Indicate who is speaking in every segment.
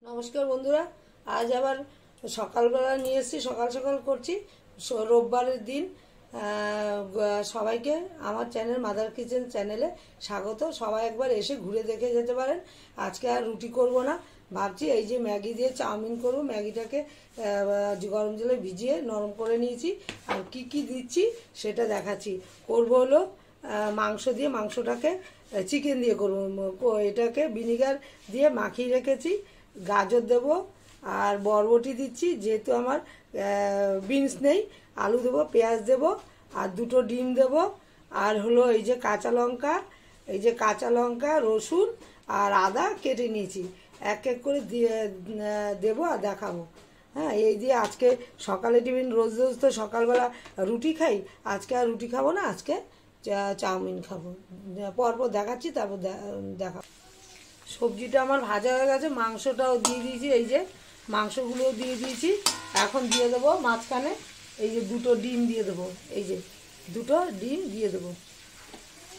Speaker 1: নমস্কার বন্ধুরা, আজ আবার সকালবেলা নিয়ে এসেছি, সকাল সকাল করছি রোববারের দিন। সবাইকে আমার চ্যানেল মাদার কিচেন চ্যানেলে স্বাগত। সবাই একবার এসে ঘুরে দেখে যেতে পারেন। আজকে আর রুটি করব না, ভাবছি এই যে ম্যাগি দিয়ে চাউমিন করব। ম্যাগিটাকে গরম জলে ভিজিয়ে নরম করে নিয়েছি, আর কি কি দিচ্ছি সেটা দেখাচ্ছি। করব হলো মাংস দিয়ে, মাংসটাকে চিকেন দিয়ে করবো। এটাকে ভিনিগার দিয়ে মাখিয়ে রেখেছি। গাজর দেব আর বরবটি দিচ্ছি, যেহেতু আমার বিনস নেই। আলু দেব, পেঁয়াজ দেব আর দুটো ডিম দেব। আর হলো এই যে কাঁচা লঙ্কা, রসুন আর আদা কেটে নিয়েছি। এক এক করে দিয়ে দেবো আর দেখাবো। হ্যাঁ, এই দিয়ে আজকে সকালে টিফিন, রোজ রোজ তো সকালবেলা রুটি খাই, আজকে আর রুটি খাবো না, আজকে চাউমিন খাবো। পরপর দেখাচ্ছি, তারপর দেখাবো। সবজিটা আমার ভাজা হয়ে গেছে, মাংসটাও দিয়ে দিয়েছি। এই যে মাংসগুলোও দিয়ে দিয়েছি। এখন দিয়ে দেবো মাঝখানে এই যে দুটো ডিম দিয়ে দেবো। এই যে দুটো ডিম দিয়ে দেবো।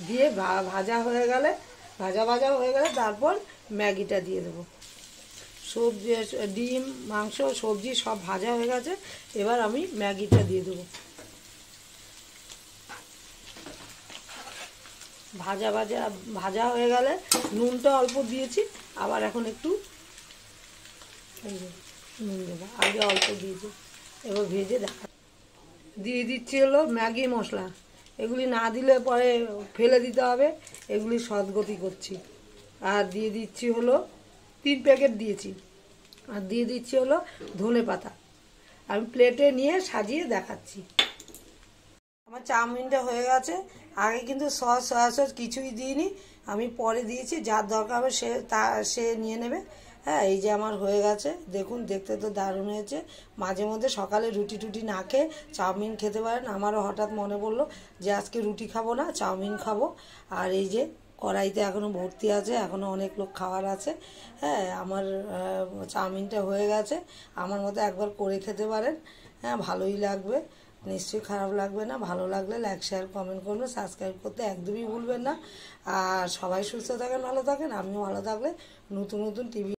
Speaker 1: দিয়ে ভাজা হয়ে গেলে তারপর ম্যাগিটা দিয়ে দেবো। সবজি, ডিম, মাংস, সবজি সব ভাজা হয়ে গেছে। এবার আমি ম্যাগিটা দিয়ে দেবো। ভাজা হয়ে গেলে নুনটা অল্প দিয়েছি, আবার এখন একটু নুন দেবো। আগে অল্প দিয়েছি, এবার ভেজে দিয়ে দিচ্ছি হলো ম্যাগি মশলা। এগুলি না দিলে পরে ফেলে দিতে হবে, এগুলি সদ্গতি করছি। আর দিয়ে দিচ্ছি হলো 3 প্যাকেট দিয়েছি। আর দিয়ে দিচ্ছি হলো ধনে পাতা। আমি প্লেটে নিয়ে সাজিয়ে দেখাচ্ছি। আমার চাউমিনটা হয়ে গেছে। আগে কিন্তু সয়া সস কিছুই দিইনি, আমি পরে দিয়েছি। যার দরকার হবে সে নিয়ে নেবে। হ্যাঁ, এই যে আমার হয়ে গেছে, দেখুন দেখতে তো দারুণ হয়েছে। মাঝে মধ্যে সকালে রুটি টুটি না খেয়ে চাউমিন খেতে পারেন। আমারও হঠাৎ মনে পড়লো যে আজকে রুটি খাবো না, চাউমিন খাবো। আর এই যে কড়াইতে এখনও ভর্তি আছে, এখনও অনেক লোক খাওয়ার আছে। হ্যাঁ, আমার চাউমিনটা হয়ে গেছে। আমার মতো একবার করে খেতে পারেন। হ্যাঁ, ভালোই লাগবে, নিশ্চয়ই খারাপ লাগবে না। ভালো লাগলে লাইক, শেয়ার, কমেন্ট করবেন, সাবস্ক্রাইব করতে একদমই ভুলবেন না। আর সবাই সুস্থ থাকেন, ভালো থাকেন। আমিও ভালো থাকলে নতুন নতুন টিভি